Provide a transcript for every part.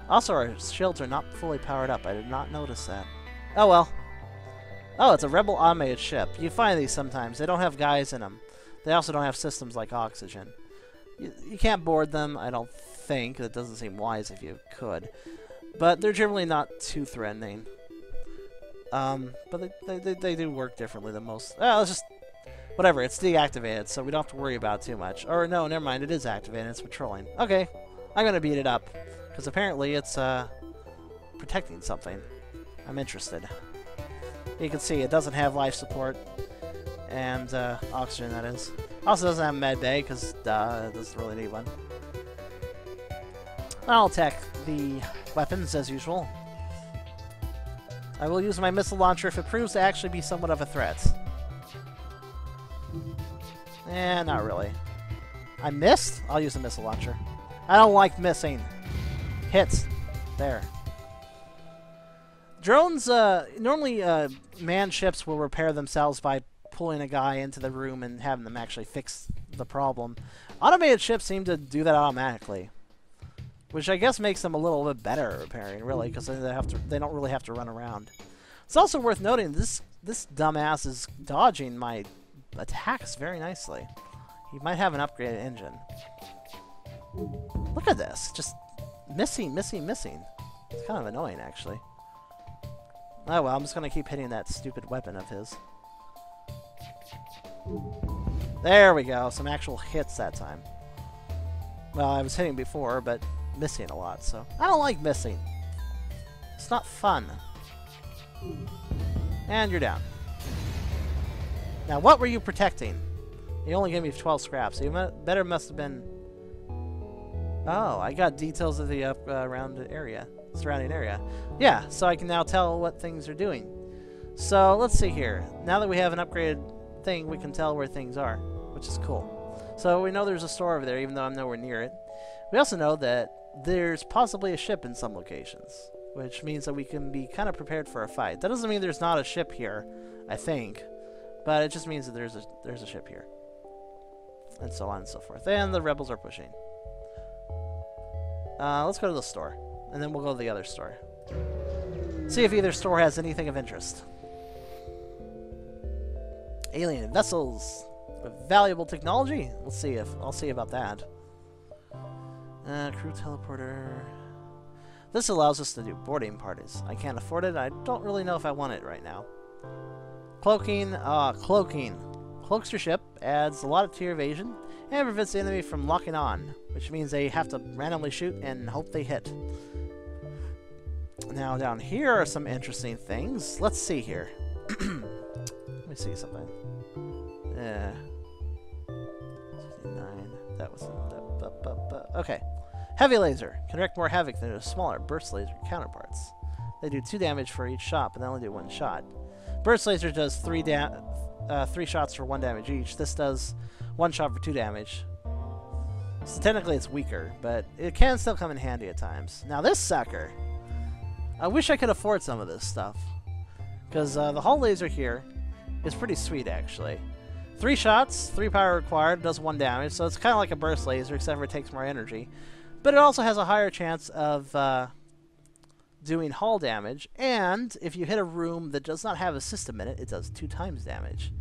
Also, our shields are not fully powered up. I did not notice that. Oh well. Oh, it's a rebel automated ship. You find these sometimes. They don't have guys in them. They also don't have systems like oxygen. You can't board them, I don't think. It doesn't seem wise if you could. But they're generally not too threatening. But they do work differently than most. Well, it's just... Whatever, it's deactivated, so we don't have to worry about it too much. Or no, never mind, it is activated, it's patrolling. Okay, I'm gonna beat it up. Because apparently it's, protecting something. I'm interested. You can see it doesn't have life support. And, oxygen, that is. Also doesn't have med bay, because, it doesn't really need one. I'll attack the weapons, as usual. I will use my missile launcher if it proves to actually be somewhat of a threat. Eh, not really. I missed? I'll use a missile launcher. I don't like missing. Hits. There. Drones, normally, manned ships will repair themselves by pulling a guy into the room and having them actually fix the problem. Automated ships seem to do that automatically. Which I guess makes them a little bit better at repairing, really, because they don't really have to run around. It's also worth noting this dumbass is dodging my attacks very nicely. He might have an upgraded engine. Look at this. Just missing, missing, missing. It's kind of annoying, actually. Oh well, I'm just going to keep hitting that stupid weapon of his. There we go. Some actual hits that time. Well, I was hitting before, but missing a lot, so... I don't like missing. It's not fun. And you're down. Now, what were you protecting? You only gave me 12 scraps, so you better must have been... Oh, I got details of the surrounding area. Yeah, so I can now tell what things are doing. So, let's see here. Now that we have an upgraded thing, we can tell where things are, which is cool. So, we know there's a store over there, even though I'm nowhere near it. We also know that there's possibly a ship in some locations, which means that we can be kind of prepared for a fight. That doesn't mean there's not a ship here, I think, but it just means that there's a ship here. And so on and so forth. And the rebels are pushing. Let's go to the store. And then we'll go to the other store. See if either store has anything of interest. Alien vessels with valuable technology? I'll see about that. Crew teleporter. This allows us to do boarding parties. I can't afford it. I don't really know if I want it right now. Cloaking. Cloaking. Cloaks your ship, adds a lot of tier evasion, and prevents the enemy from locking on, which means they have to randomly shoot and hope they hit. Now down here are some interesting things. Let's see here. Let me see something. Yeah. 69. That was... Okay. Heavy laser. Can wreak more havoc than a smaller burst laser counterparts. They do 2 damage for each shot, but they only do 1 shot. Burst laser does 3 shots for 1 damage each. This does 1 shot for 2 damage. So technically it's weaker, but it can still come in handy at times. Now this sucker. I wish I could afford some of this stuff. Because the hull laser here is pretty sweet, actually. 3 shots, 3 power required, does 1 damage, so it's kind of like a burst laser, except for it takes more energy. But it also has a higher chance of doing hull damage, and if you hit a room that does not have a system in it, it does 2 times damage.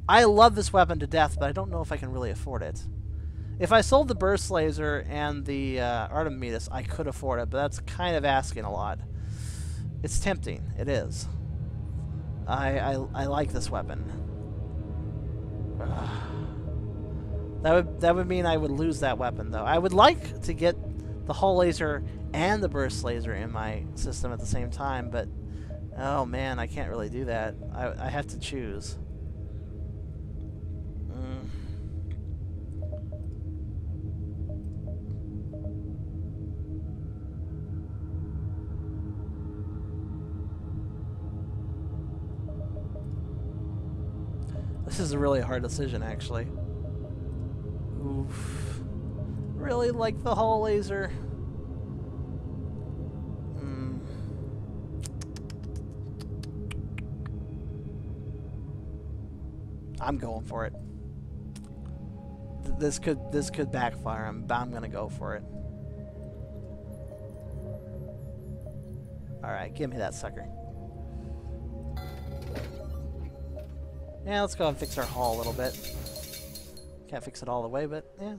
I love this weapon to death, but I don't know if I can really afford it. If I sold the burst laser and the Artemis, I could afford it, but that's kind of asking a lot. It's tempting. It is. I like this weapon. That would mean I would lose that weapon, though. I would like to get the hull laser and the burst laser in my system at the same time, but oh man, I can't really do that. I have to choose. This is a really hard decision, actually. Oof. Really like the hull laser. I'm going for it. This could backfire. I'm gonna go for it. Alright, give me that sucker. Yeah, let's go and fix our hull a little bit. Can't fix it all the way, but yeah,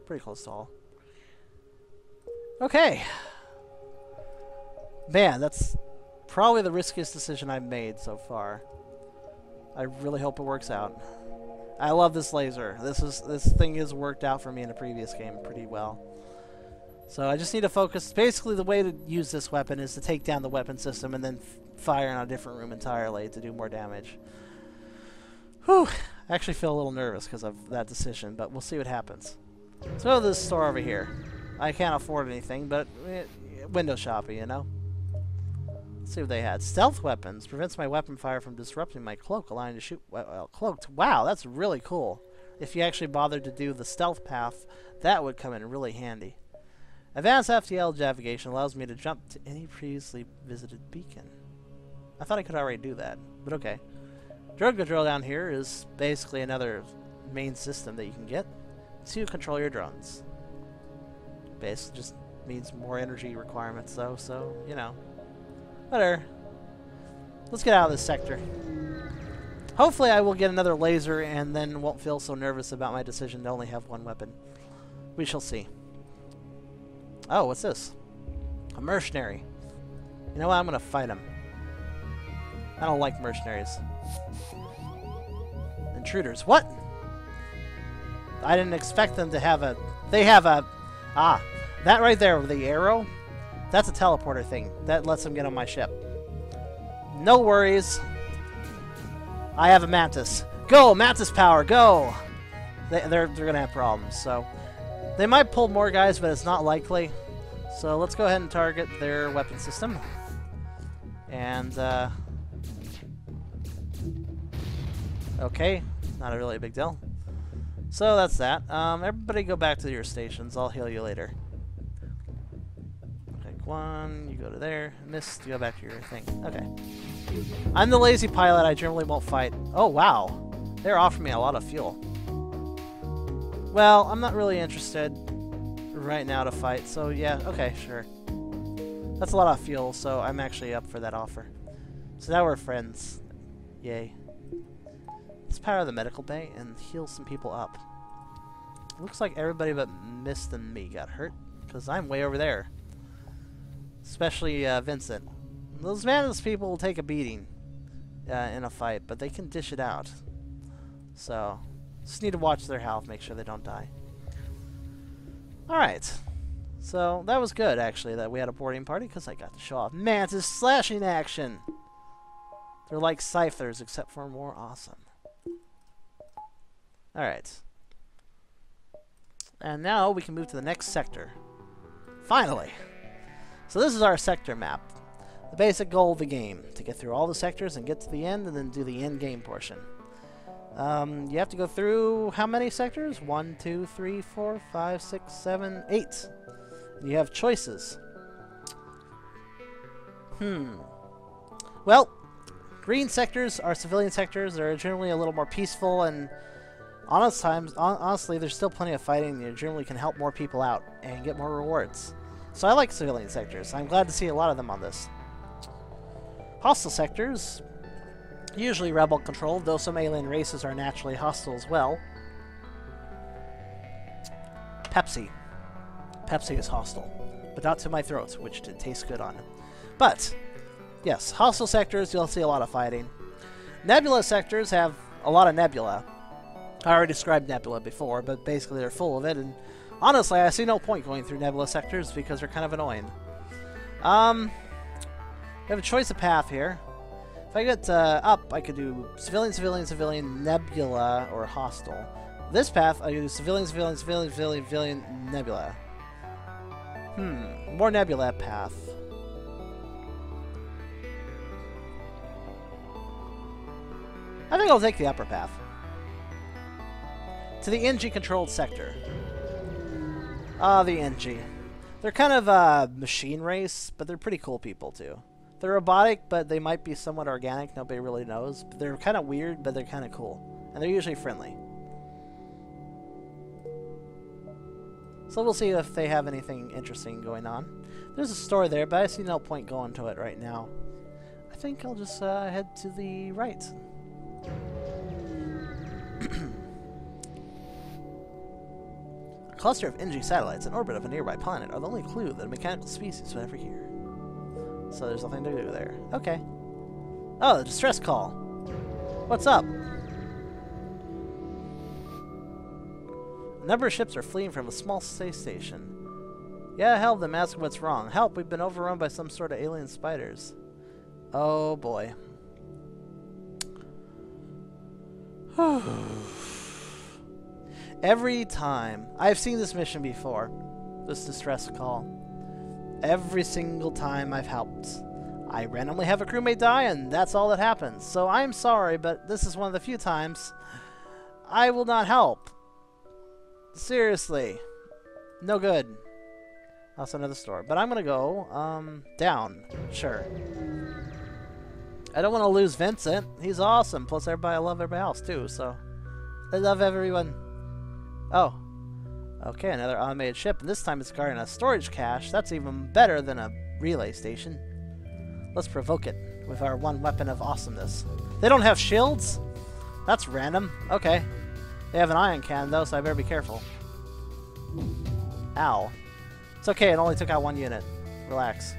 pretty close to all. Okay. Man, that's probably the riskiest decision I've made so far. I really hope it works out. I love this laser. This thing has worked out for me in a previous game pretty well. So I just need to focus. Basically, the way to use this weapon is to take down the weapon system and then fire in a different room entirely to do more damage. Whew. I actually feel a little nervous because of that decision, but we'll see what happens. Let's go to this store over here. I can't afford anything, but window shopping, you know? Let's see what they had. Stealth weapons. Prevents my weapon fire from disrupting my cloak, allowing to shoot cloaked. Wow, that's really cool. If you actually bothered to do the stealth path, that would come in really handy. Advanced FTL navigation allows me to jump to any previously visited beacon. I thought I could already do that, but okay. Drone control down here is basically another main system that you can get to control your drones. Basically just means more energy requirements though, so, you know. Whatever. Let's get out of this sector. Hopefully I will get another laser and then won't feel so nervous about my decision to only have one weapon. We shall see. Oh, what's this? A mercenary. You know what? I'm gonna fight him. I don't like mercenaries. Intruders. What? I didn't expect them to have a... They have a... Ah. That right there with the arrow, that's a teleporter thing. That lets them get on my ship. No worries. I have a mantis. Go! Mantis power! Go! They're gonna have problems, so... They might pull more guys, but it's not likely. So let's go ahead and target their weapon system. And, okay. Not a really big deal. So that's that. Everybody go back to your stations. I'll heal you later. Pick one. You go to there. Missed. You go back to your thing. Okay. I'm the lazy pilot. I generally won't fight. Oh, wow. They're offering me a lot of fuel. Well, I'm not really interested right now to fight, so yeah, okay, sure. That's a lot of fuel, so I'm actually up for that offer. So now we're friends. Yay. Let's power the medical bay and heal some people up. Looks like everybody but Mist and me got hurt, because I'm way over there. Especially Vincent. Those Mantis people will take a beating in a fight, but they can dish it out. So... just need to watch their health, make sure they don't die. Alright. So, that was good, actually, that we had a boarding party, because I got to show off Mantis slashing action! They're like Scythers, except for more awesome. Alright. And now we can move to the next sector. Finally! So this is our sector map. The basic goal of the game, to get through all the sectors and get to the end, and then do the end game portion. You have to go through how many sectors? 1, 2, 3, 4, 5, 6, 7, 8. And you have choices. Well, green sectors are civilian sectors. They're generally a little more peaceful, and honestly, there's still plenty of fighting. You generally can help more people out and get more rewards. So I like civilian sectors. I'm glad to see a lot of them on this. Hostile sectors... usually rebel-controlled, though some alien races are naturally hostile as well. Pepsi. Pepsi is hostile, but not to my throat, which did taste good on it. But, yes, hostile sectors, you'll see a lot of fighting. Nebula sectors have a lot of nebula. I already described nebula before, but basically they're full of it, and honestly, I see no point going through nebula sectors because they're kind of annoying. We have a choice of path here. If I get up, I could do civilian, civilian, civilian, nebula, or hostile. This path, I could do civilian, civilian, civilian, civilian, civilian, nebula. More nebula path. I think I'll take the upper path. To the NG-controlled sector. The NG. They're kind of a machine race, but they're pretty cool people, too. They're robotic, but they might be somewhat organic. Nobody really knows. But they're kind of weird, but they're kind of cool. And they're usually friendly. So we'll see if they have anything interesting going on. There's a store there, but I see no point going to it right now. I think I'll just head to the right. A cluster of NG satellites in orbit of a nearby planet are the only clue that a mechanical species would ever hear. So there's nothing to do there. Okay. Oh, the distress call. What's up? A number of ships are fleeing from a small space station. Yeah, help them, ask what's wrong. Help, we've been overrun by some sort of alien spiders. Oh boy. Every time, I've seen this mission before, this distress call. Every single time I've helped, I randomly have a crewmate die, and that's all that happens. So I'm sorry, but this is one of the few times I will not help. Seriously. No good. Also another store. But I'm gonna go, down. Sure. I don't want to lose Vincent. He's awesome. Plus, I love everybody else, too, so... I love everyone. Oh. Okay, another automated ship, and this time it's guarding a storage cache. That's even better than a relay station. Let's provoke it with our one weapon of awesomeness. They don't have shields? That's random. Okay. They have an ion cannon, though, so I better be careful. Ow. It's okay, it only took out one unit. Relax.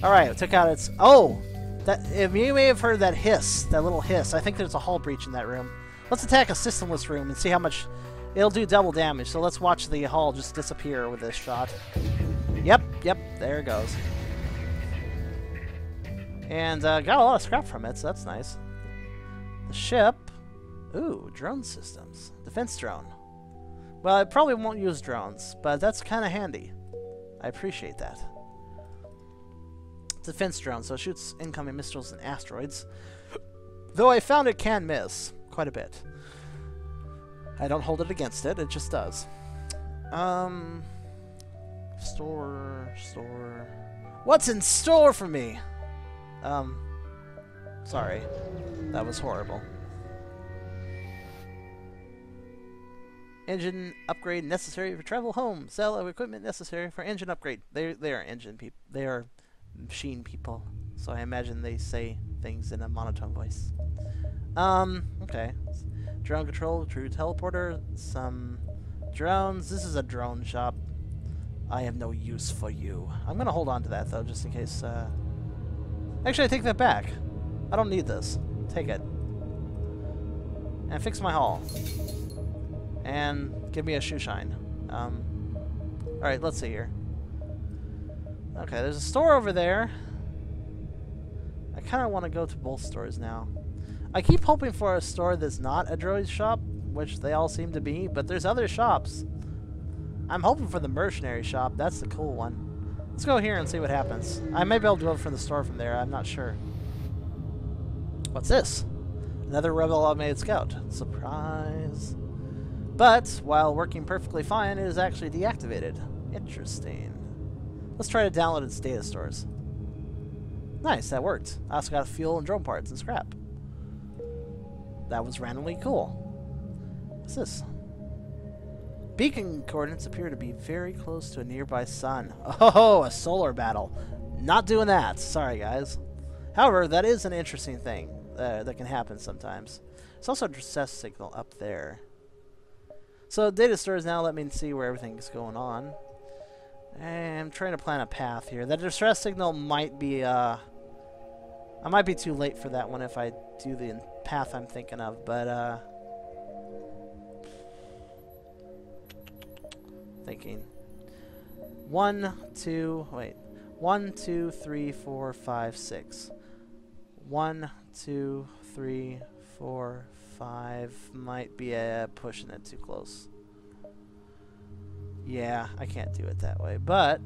Alright, it took out its... Oh! If you may have heard that hiss, that little hiss, I think there's a hull breach in that room. Let's attack a systemless room and see how much... It'll do double damage, so let's watch the hull just disappear with this shot. Yep, there it goes. And got a lot of scrap from it, so that's nice. The ship... Ooh, drone systems. Defense drone. Well, I probably won't use drones, but that's kind of handy. I appreciate that. Defense drone, so it shoots incoming missiles and asteroids. Though I found it can miss quite a bit. I don't hold it against it, it just does. Store. What's in store for me? Sorry. That was horrible. Engine upgrade necessary for travel home. Sell of equipment necessary for engine upgrade. They are engine people. They are machine people. So I imagine they say things in a monotone voice. Okay. Drone control, true teleporter, some drones. This is a drone shop. I have no use for you. I'm gonna hold on to that though, just in case. Actually, I take that back. I don't need this. Take it. And fix my hull. And give me a shoe shine. Alright, let's see here. Okay, there's a store over there. I kind of want to go to both stores now. I keep hoping for a store that's not a droid shop, which they all seem to be, but there's other shops. I'm hoping for the mercenary shop. That's the cool one. Let's go here and see what happens. I may be able to go from the store from there. I'm not sure. What's this? Another Rebel automated scout. Surprise. But, while working perfectly fine, it is actually deactivated. Interesting. Let's try to download its data stores. Nice, that worked. I also got fuel and drone parts and scrap. That was randomly cool. What's this? Beacon coordinates appear to be very close to a nearby sun. Oh, a solar battle. Not doing that. Sorry, guys. However, that is an interesting thing that can happen sometimes. There's also a distress signal up there. So data stores now let me see where everything's going on. And I'm trying to plan a path here. The distress signal might be I might be too late for that one if I do the path I'm thinking of, but thinking. 1, 2, 3, 4, 5, 6. 1, 2, 3, 4, 5 might be pushing it too close. Yeah, I can't do it that way, but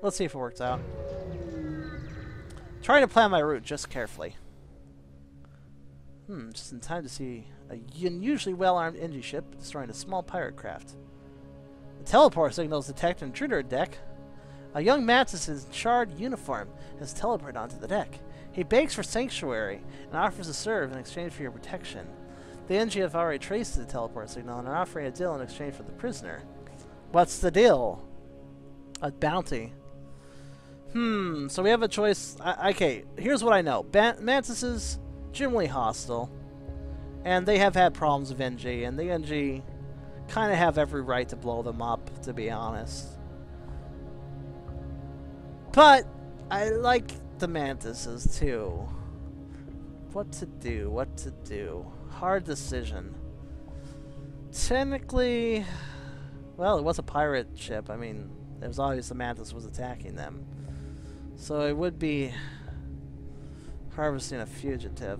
let's see if it works out. Trying to plan my route just carefully. Just in time to see a unusually well-armed NG ship destroying a small pirate craft. The teleport signals detect an intruder deck. A young mantis in charred uniform has teleported onto the deck. He begs for sanctuary and offers to serve in exchange for your protection. The NG have already traced the teleport signal and are offering a deal in exchange for the prisoner. What's the deal? A bounty. So we have a choice. Okay, here's what I know. Mantises, generally hostile. And they have had problems with NG, and the NG kind of have every right to blow them up, to be honest. But I like the Mantises, too. What to do? What to do? Hard decision. Technically, well, it was a pirate ship. I mean, it was obvious the Mantis was attacking them. So it would be harvesting a fugitive.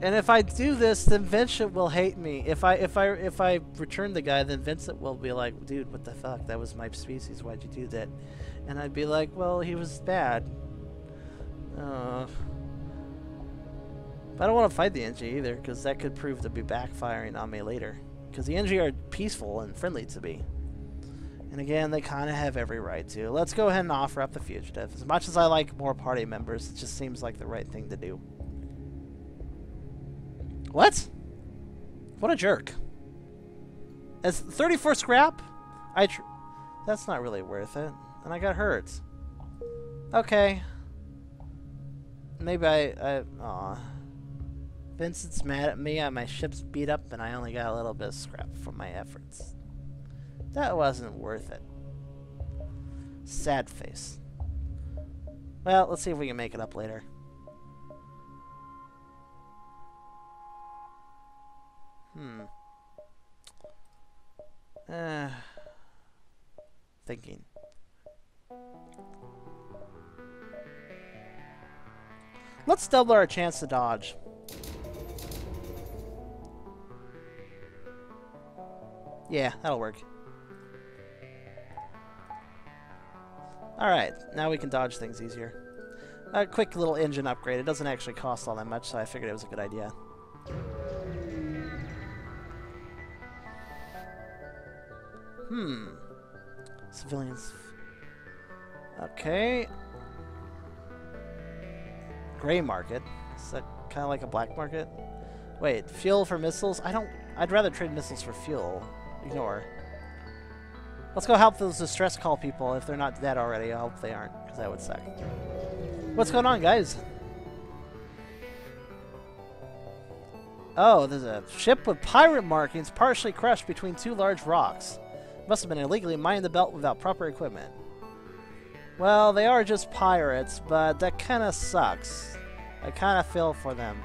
And if I do this, then Vincent will hate me. If I return the guy, then Vincent will be like, "Dude, what the fuck? That was my species. Why'd you do that?" And I'd be like, "Well, he was bad." But I don't want to fight the NG either, because that could prove to be backfiring on me later. Because the NG are peaceful and friendly to me. And again, they kind of have every right to. Let's go ahead and offer up the fugitive. As much as I like more party members, it just seems like the right thing to do. What? What a jerk. As 34 scrap? That's not really worth it. And I got hurt. Okay. Maybe aw. Vincent's mad at me. My ship's beat up and I only got a little bit of scrap from my efforts. That wasn't worth it. Sad face. Well, let's see if we can make it up later. Thinking. Let's double our chance to dodge. Yeah, that'll work. Alright, now we can dodge things easier. A quick little engine upgrade. It doesn't actually cost all that much, so I figured it was a good idea. Civilians. Okay. Gray market. Is that kind of like a black market? Wait, fuel for missiles? I'd rather trade missiles for fuel. Ignore. Let's go help those distress call people if they're not dead already. I hope they aren't, because that would suck. What's going on, guys? Oh, there's a ship with pirate markings partially crushed between two large rocks. Must have been illegally mining the belt without proper equipment. Well, they are just pirates, but that kind of sucks. I kind of feel for them.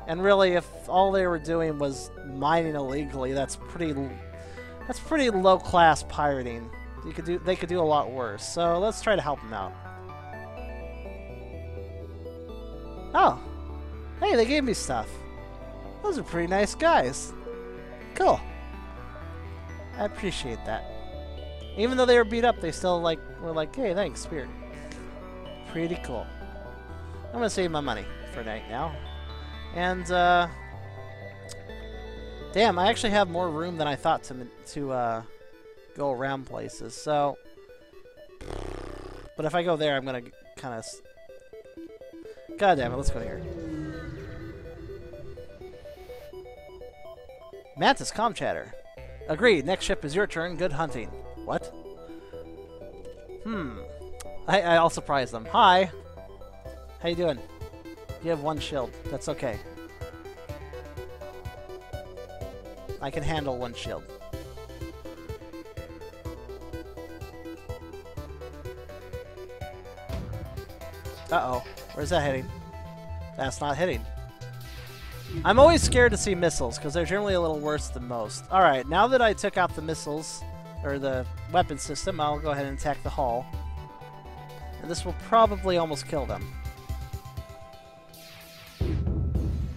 And really, if all they were doing was mining illegally, that's pretty low-class pirating. They could do a lot worse. So let's try to help them out. Oh, hey, they gave me stuff. Those are pretty nice guys. Cool. I appreciate that. Even though they were beat up, they still were like, "Hey, thanks, spirit." Pretty cool. I'm gonna save my money for night now. And damn, I actually have more room than I thought to go around places. So, but if I go there, I'm gonna kind of. God damn it! Let's go here. Mantis comm chatter. Agreed. Next ship is your turn. Good hunting. What? I'll surprise them. Hi. How you doing? You have one shield. That's okay. I can handle one shield. Uh-oh. Where's that hitting? That's not hitting. I'm always scared to see missiles, because they're generally a little worse than most. Alright, now that I took out the missiles, or the weapon system, I'll go ahead and attack the hull. And this will probably almost kill them.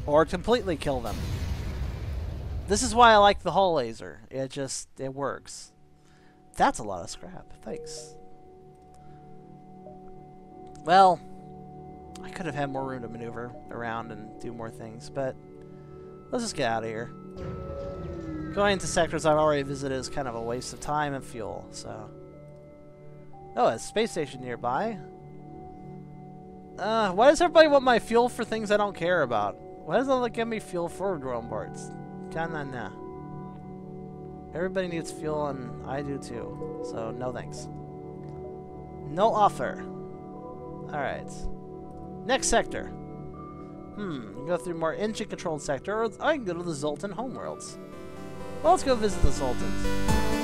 Or completely kill them. This is why I like the hull laser. It works. That's a lot of scrap. Thanks. Well, I could have had more room to maneuver around and do more things, but let's just get out of here. Going into sectors I've already visited is kind of a waste of time and fuel, so... Oh, a space station nearby. Why does everybody want my fuel for things I don't care about? Why doesn't it give me fuel for drone parts? Kinda nah. Everybody needs fuel and I do too. So no thanks. No offer. Alright. Next sector. Go through more engine controlled sector, or I can go to the Zoltan homeworlds. Well, let's go visit the Zoltans.